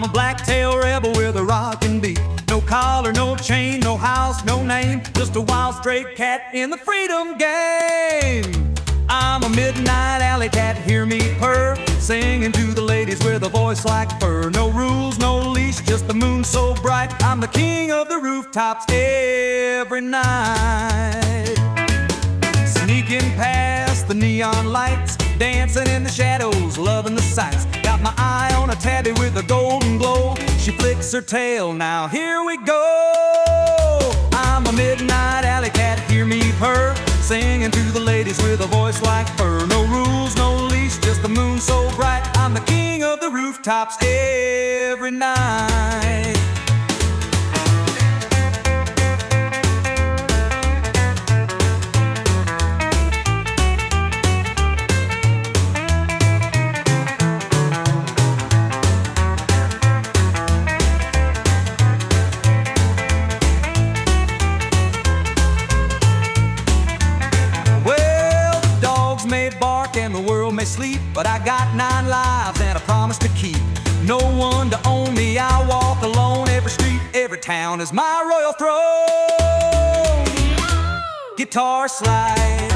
I'm a black-tailed rebel with a rockin' beat. No collar, no chain, no house, no name, just a wild stray cat in the freedom game. I'm a midnight alley cat, hear me purr, singing to the ladies with a voice like fur. No rules, no leash, just the moon so bright. I'm the king of the rooftops every night. Sneaking past the neon lights, dancing in the shadows, loving the sights. Got my eye on a tabby with a golden glow. She flicks her tail, now here we go. I'm a midnight alley cat, hear me purr, singing to the ladies with a voice like fur. No rules, no leash, just the moon so bright. I'm the king of the rooftops every night. And the world may sleep, but I got 9 lives and a promise to keep. No one to own me, I walk alone. Every street, every town is my royal throne. Guitar slide.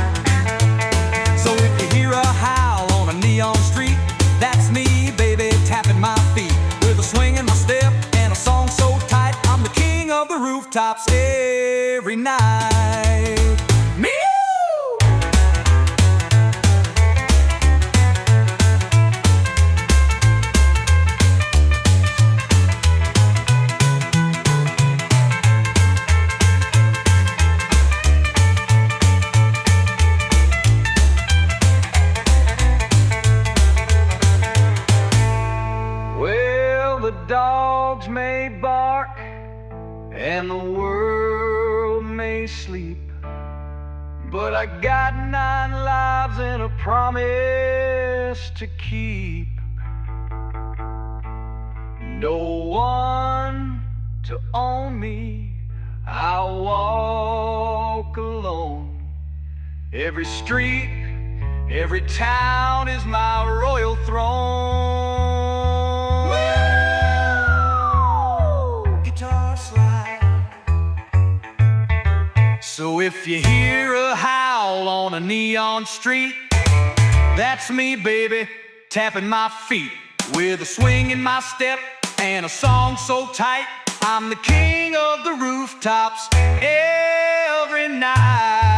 So if you hear a howl on a neon street, that's me, baby, tapping my feet. With a swing in my step and a song so tight, I'm the king of the rooftops every night. The dogs may bark and the world may sleep, but I got 9 lives and a promise to keep. No one to own me, I walk alone. Every street, every town is my royal throne. So if you hear a howl on a neon street, that's me, baby, tapping my feet. With a swing in my step and a song so tight, I'm the king of the rooftops every night.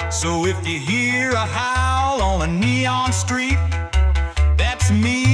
So if you hear a howl on a neon street, that's me,